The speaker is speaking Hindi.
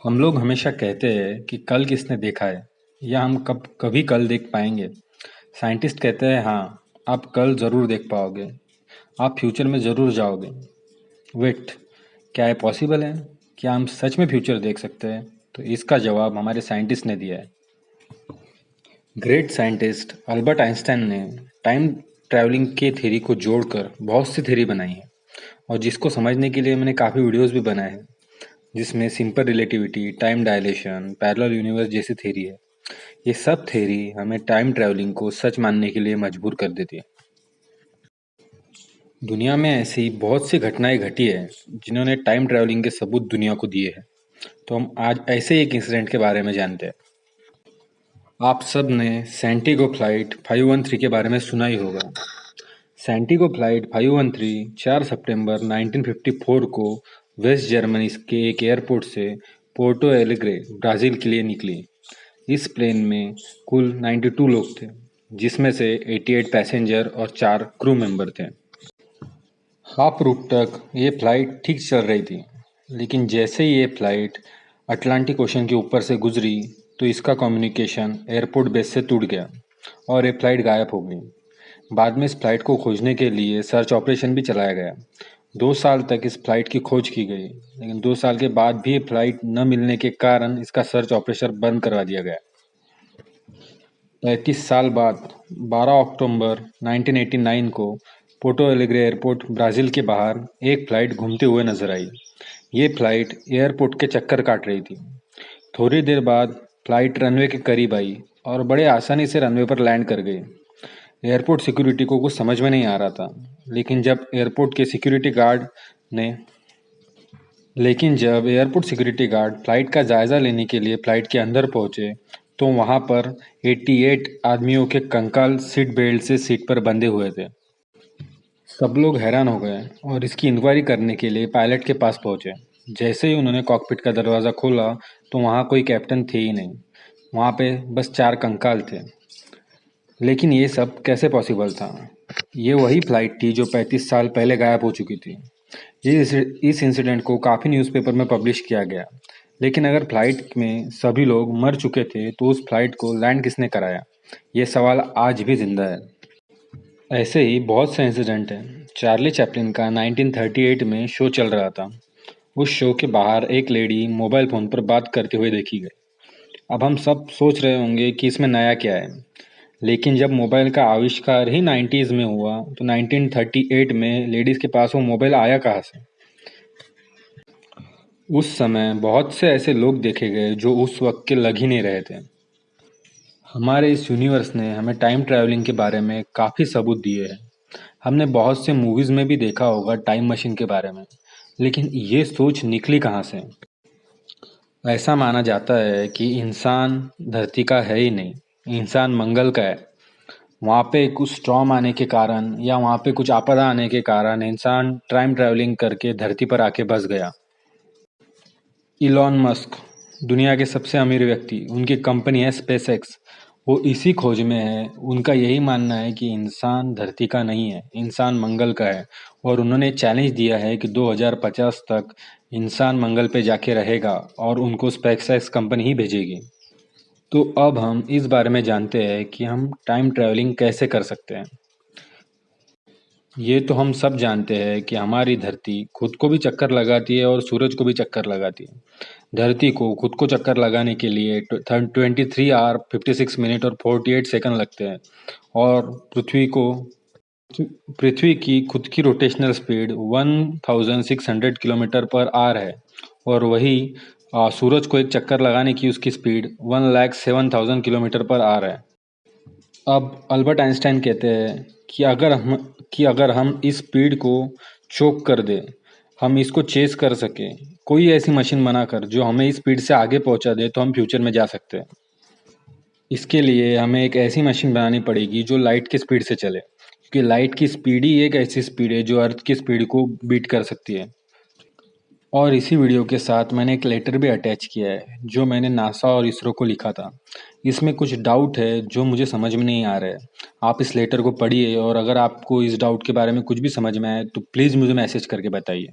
हम लोग हमेशा कहते हैं कि कल किसने देखा है या हम कब कभी कल देख पाएंगे। साइंटिस्ट कहते हैं हाँ, आप कल ज़रूर देख पाओगे। आप फ्यूचर में ज़रूर जाओगे। वेट, क्या ये पॉसिबल है? क्या हम सच में फ्यूचर देख सकते हैं? तो इसका जवाब हमारे साइंटिस्ट ने दिया है। ग्रेट साइंटिस्ट अल्बर्ट आइंस्टाइन ने टाइम ट्रैवलिंग के थ्योरी को जोड़कर बहुत सी थ्योरी बनाई है, और जिसको समझने के लिए मैंने काफ़ी वीडियोस भी बनाए हैं, जिसमें simple relativity, time dilation, parallel universe जैसी थ्योरी है। ये सब थ्योरी हमें टाइम ट्रैवलिंग को सच मानने के लिए मजबूर कर देती है। दुनिया में ऐसी बहुत सी घटनाएं घटी है जिन्होंने टाइम ट्रैवलिंग के सबूत दुनिया को दिए हैं। तो हम आज ऐसे एक इंसिडेंट के बारे में जानते हैं। आप सब ने सैंटिगो फ्लाइट 513 के बारे में सुना ही होगा। सैंटिगो फ्लाइट 513 4 सितंबर 1954 को वेस्ट जर्मनी के एक एयरपोर्ट से पोर्टो एलेग्रे, ब्राज़ील के लिए निकली। इस प्लेन में कुल 92 लोग थे, जिसमें से 88 पैसेंजर और 4 क्रू मेंबर थे। हाफ रूट तक ये फ्लाइट ठीक चल रही थी, लेकिन जैसे ही ये फ्लाइट अटलांटिक ओशन के ऊपर से गुजरी तो इसका कम्युनिकेशन एयरपोर्ट बेस से टूट गया और ये फ्लाइट गायब हो गई। बाद में इस फ्लाइट को खोजने के लिए सर्च ऑपरेशन भी चलाया गया। 2 साल तक इस फ्लाइट की खोज की गई, लेकिन 2 साल के बाद भी ये फ्लाइट न मिलने के कारण इसका सर्च ऑपरेशन बंद करवा दिया गया। 35 साल बाद 12 अक्टूबर 1989 को पोर्टो एलेग्रे एयरपोर्ट, ब्राज़ील के बाहर एक फ्लाइट घूमते हुए नजर आई। ये फ्लाइट एयरपोर्ट के चक्कर काट रही थी। थोड़ी देर बाद फ्लाइट रनवे के करीब आई और बड़े आसानी से रनवे पर लैंड कर गई। एयरपोर्ट सिक्योरिटी को कुछ समझ में नहीं आ रहा था, लेकिन जब एयरपोर्ट के सिक्योरिटी गार्ड ने लेकिन जब एयरपोर्ट सिक्योरिटी गार्ड फ्लाइट का जायजा लेने के लिए फ्लाइट के अंदर पहुंचे, तो वहां पर 88 आदमियों के कंकाल सीट बेल्ट से सीट पर बंधे हुए थे। सब लोग हैरान हो गए और इसकी इंक्वायरी करने के लिए पायलट के पास पहुंचे। जैसे ही उन्होंने कॉकपिट का दरवाज़ा खोला तो वहां कोई कैप्टन थे ही नहीं। वहां पे बस 4 कंकाल थे। लेकिन ये सब कैसे पॉसिबल था? ये वही फ्लाइट थी जो 35 साल पहले गायब हो चुकी थी। इस इंसिडेंट को काफ़ी न्यूज़पेपर में पब्लिश किया गया। लेकिन अगर फ्लाइट में सभी लोग मर चुके थे तो उस फ्लाइट को लैंड किसने कराया? ये सवाल आज भी जिंदा है। ऐसे ही बहुत से इंसिडेंट हैं। चार्ली चैपलिन का 1938 में शो चल रहा था। उस शो के बाहर एक लेडी मोबाइल फ़ोन पर बात करते हुए देखी गई। अब हम सब सोच रहे होंगे कि इसमें नया क्या है। लेकिन जब मोबाइल का आविष्कार ही 90s में हुआ तो 1938 में लेडीज़ के पास वो मोबाइल आया कहाँ से? उस समय बहुत से ऐसे लोग देखे गए जो उस वक्त के लग ही नहीं रहे थे। हमारे इस यूनिवर्स ने हमें टाइम ट्रैवलिंग के बारे में काफ़ी सबूत दिए हैं। हमने बहुत से मूवीज़ में भी देखा होगा टाइम मशीन के बारे में, लेकिन ये सोच निकली कहाँ से? ऐसा माना जाता है कि इंसान धरती का है ही नहीं, इंसान मंगल का है। वहाँ पे कुछ स्टॉर्म आने के कारण या वहाँ पे कुछ आपदा आने के कारण इंसान टाइम ट्रैवलिंग करके धरती पर आके बस गया। इलॉन मस्क, दुनिया के सबसे अमीर व्यक्ति, उनकी कंपनी है स्पेस एक्स। वो इसी खोज में है। उनका यही मानना है कि इंसान धरती का नहीं है, इंसान मंगल का है। और उन्होंने चैलेंज दिया है कि 2050 तक इंसान मंगल पे जाके रहेगा और उनको स्पेस एक्स कंपनी ही भेजेगी। तो अब हम इस बारे में जानते हैं कि हम टाइम ट्रैवलिंग कैसे कर सकते हैं। ये तो हम सब जानते हैं कि हमारी धरती खुद को भी चक्कर लगाती है और सूरज को भी चक्कर लगाती है। धरती को खुद को चक्कर लगाने के लिए 23 आवर 56 मिनट और 48 सेकंड लगते हैं, और पृथ्वी की खुद की rotational speed 1600 kilometre per hour है। और वही सूरज को एक चक्कर लगाने की उसकी स्पीड 1,07,000 किलोमीटर पर आवर है। अब अल्बर्ट आइंस्टाइन कहते हैं कि अगर हम इस स्पीड को चोक कर दें, हम इसको चेस कर सकें, कोई ऐसी मशीन बनाकर जो हमें इस स्पीड से आगे पहुंचा दे, तो हम फ्यूचर में जा सकते हैं। इसके लिए हमें एक ऐसी मशीन बनानी पड़ेगी जो लाइट की स्पीड से चले, क्योंकि लाइट की स्पीड ही एक ऐसी स्पीड है जो अर्थ की स्पीड को बीट कर सकती है। और इसी वीडियो के साथ मैंने एक लेटर भी अटैच किया है जो मैंने नासा और इसरो को लिखा था। इसमें कुछ डाउट है जो मुझे समझ में नहीं आ रहा है। आप इस लेटर को पढ़िए और अगर आपको इस डाउट के बारे में कुछ भी समझ में आए तो प्लीज़ मुझे मैसेज करके बताइए।